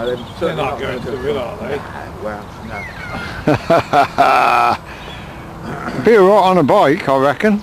No, they're not going to it, are they? Well, no. Be alright on a bike, I reckon.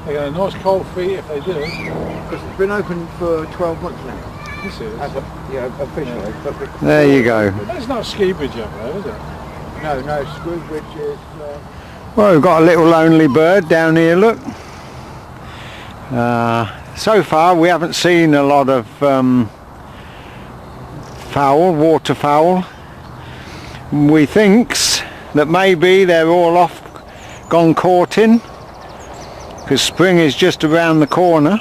They got a nice cold feet if they do. Because it's been open for 12 months now. This is. Officially. But There you go. There's no ski bridge up there, is it? No, Screwbridge is... Well, we've got a little lonely bird down here, look. So far we haven't seen a lot of waterfowl. We thinks that maybe they're all off, gone courting, because spring is just around the corner.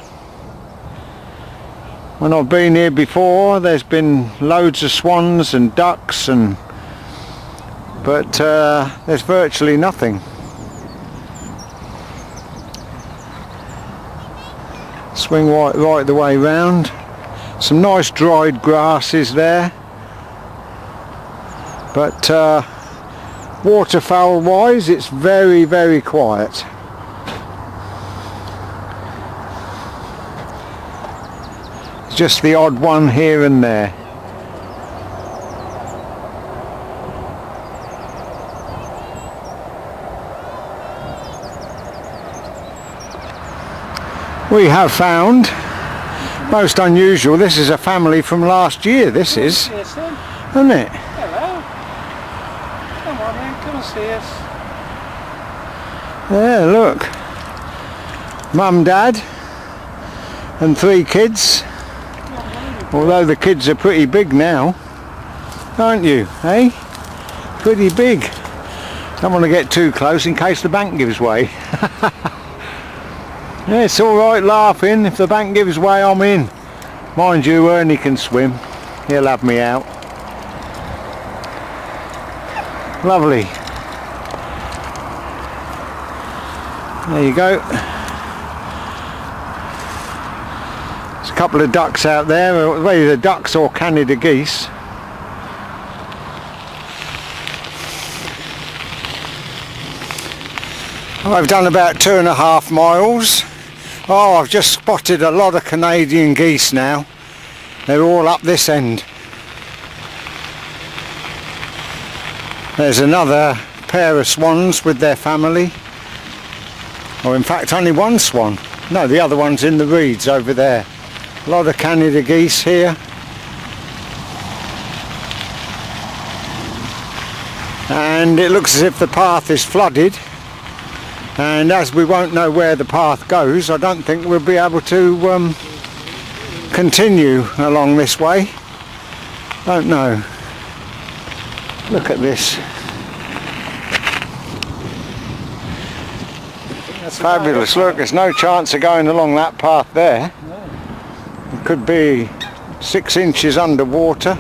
When I've been here before, there's been loads of swans and ducks, but there's virtually nothing. Swing right the way round. Some nice dried grasses there, but waterfowl wise it's very, very quiet. Just the odd one here and there. We have found, most unusual, this is a family from last year, this is, Yes, son. isn't it? Hello. Come on then, come and see us. Yeah, look. Mum, Dad and 3 kids. Although the kids are pretty big now, aren't you, eh? Pretty big. Don't want to get too close in case the bank gives way. Yeah, it's alright laughing. If the bank gives way, I'm in. Mind you, Ernie can swim. He'll have me out. Lovely. There you go. There's a couple of ducks out there, whether either ducks or Canada geese. I've done about 2.5 miles. Oh, I've just spotted a lot of Canadian geese now. They're all up this end. There's another pair of swans with their family. Or in fact only one swan. No, the other one's in the reeds over there. A lot of Canada geese here. And it looks as if the path is flooded. And as we won't know where the path goes, I don't think we'll be able to continue along this way. Don't know. Look at this. Fabulous. Look, there's no chance of going along that path there. It could be 6 inches underwater.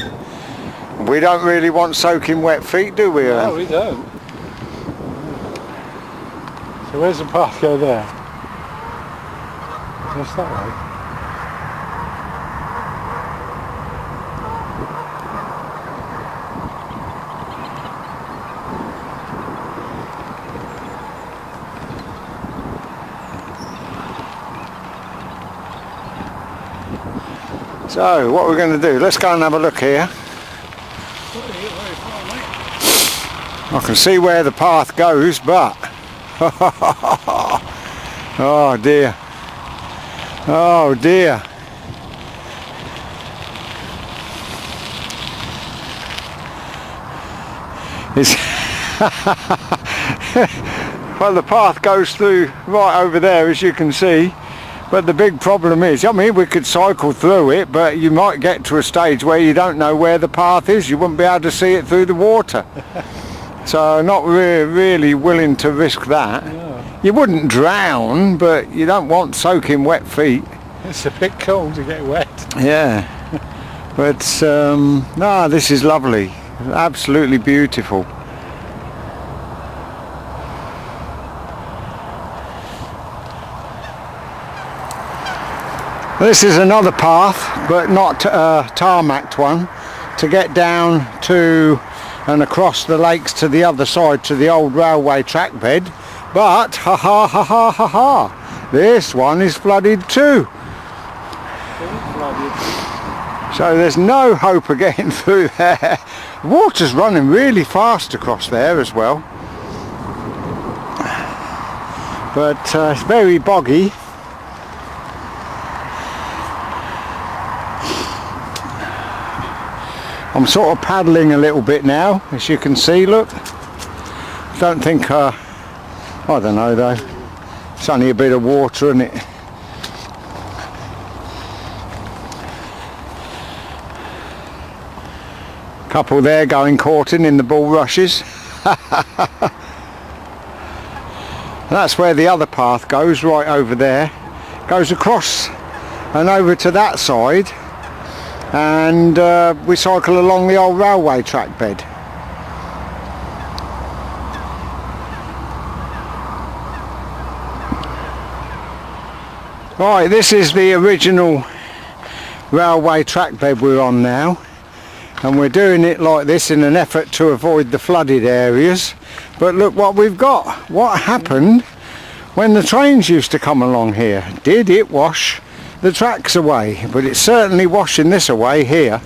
We don't really want soaking wet feet, do we? No, we don't. So where's the path go there? Just that way. So what we're going to do, let's go and have a look here. I can see where the path goes, but oh dear, oh dear. Well, the path goes through right over there, as you can see, but the big problem is, I mean, we could cycle through it, but you might get to a stage where you don't know where the path is. You wouldn't be able to see it through the water. So not really willing to risk that. No. You wouldn't drown, but you don't want soaking wet feet. It's a bit cold to get wet. Yeah, but no, this is lovely, absolutely beautiful. This is another path, but not a tarmacked one, to get down to and across the lakes to the other side, to the old railway track bed. But ha ha ha ha ha ha, this one is flooded too. So there's no hope of getting through there. The water's running really fast across there as well. But it's very boggy. I'm sort of paddling a little bit now, as you can see, look. Don't think, I don't know though, it's only a bit of water in it. Couple there going courting in the bulrushes. That's where the other path goes, right over there. Goes across and over to that side, and we cycle along the old railway track bed. Right, this is the original railway track bed we're on now, and we're doing it like this in an effort to avoid the flooded areas. But look what we've got. What happened when the trains used to come along here? Did it wash the tracks away? But it's certainly washing this away here.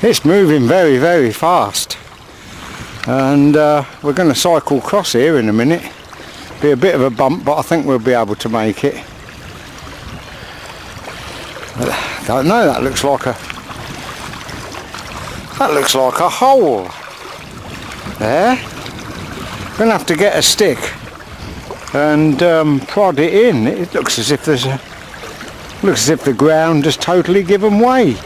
It's moving very, very fast, and we're going to cycle across here in a minute. Be a bit of a bump, but I think we'll be able to make it. I don't know, that looks like a hole there. Gonna have to get a stick and prod it in. It looks as if the ground has totally given way.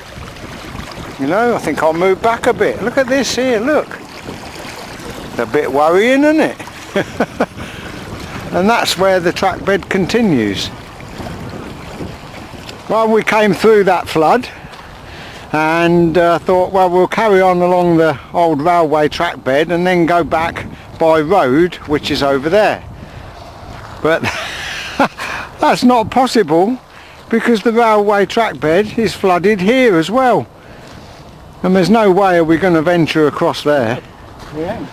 You know, I think I'll move back a bit. Look at this here, look. It's a bit worrying, isn't it? And that's where the track bed continues. Well, we came through that flood and thought, well, we'll carry on along the old railway track bed and then go back by road, which is over there. But that's not possible, because the railway track bed is flooded here as well. And there's no way are we going to venture across there. Yeah.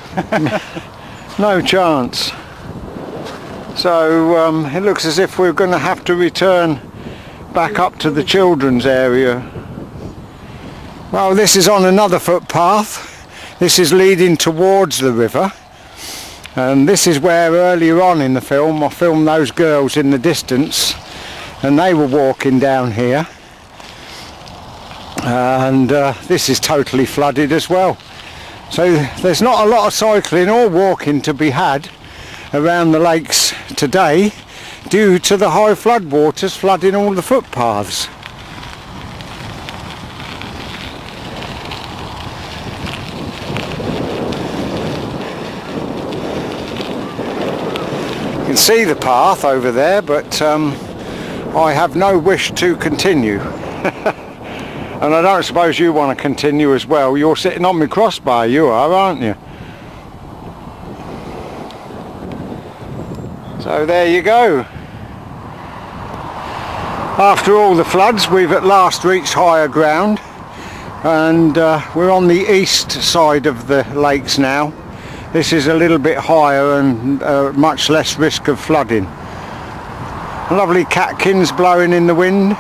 No chance. So it looks as if we're going to have to return back up to the children's area. Well, this is on another footpath. This is leading towards the river, and this is where earlier on in the film I filmed those girls in the distance, and they were walking down here, and this is totally flooded as well. So there's not a lot of cycling or walking to be had around the lakes today, due to the high flood waters flooding all the footpaths. You can see the path over there, but I have no wish to continue. And I don't suppose you want to continue as well. You're sitting on my crossbar, you are, aren't you? So there you go. After all the floods, we've at last reached higher ground, and we're on the east side of the lakes now. This is a little bit higher and much less risk of flooding. Lovely catkins blowing in the wind.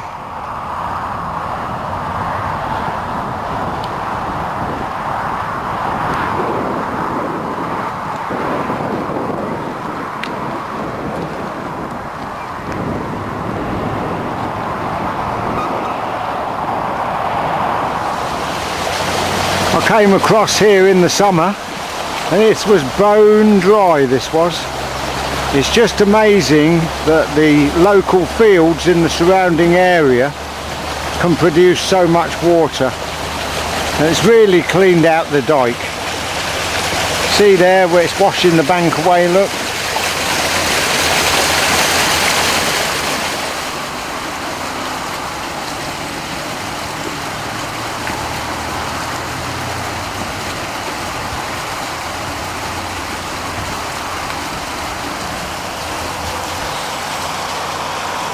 I came across here in the summer and it was bone dry, this was. It's just amazing that the local fields in the surrounding area can produce so much water. And it's really cleaned out the dike. See there where it's washing the bank away, look.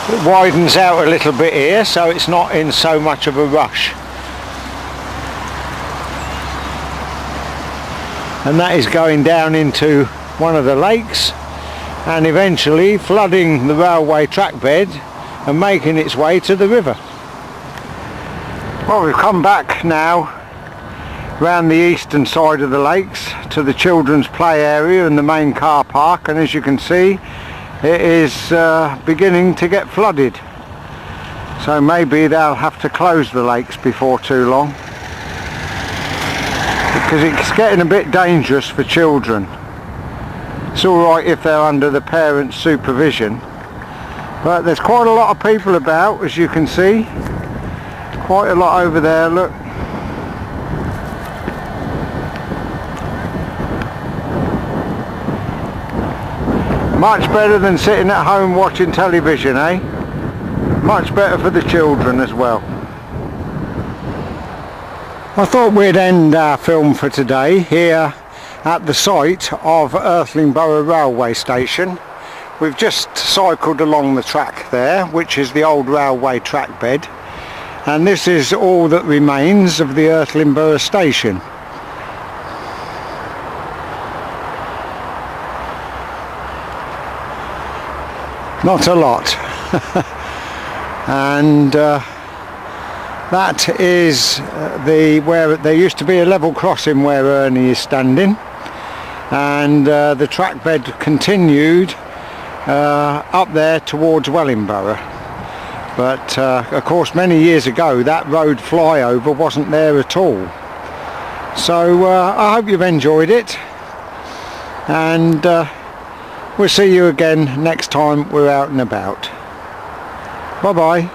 It widens out a little bit here, so it's not in so much of a rush. And that is going down into one of the lakes and eventually flooding the railway track bed and making its way to the river. Well, we've come back now round the eastern side of the lakes to the children's play area and the main car park, and as you can see it is beginning to get flooded, so maybe they'll have to close the lakes before too long, because it's getting a bit dangerous for children. It's alright if they're under the parents' supervision, but there's quite a lot of people about, as you can see. Quite a lot over there, look. Much better than sitting at home watching television, eh? Much better for the children as well. I thought we'd end our film for today here at the site of Earthlingborough railway station. We've just cycled along the track there, which is the old railway track bed, and this is all that remains of the Earthlingborough station. Not a lot. And that is where there used to be a level crossing where Ernie is standing, and the track bed continued up there towards Wellingborough, but of course many years ago that road flyover wasn't there at all. So I hope you've enjoyed it, and we'll see you again next time we're out and about. Bye bye.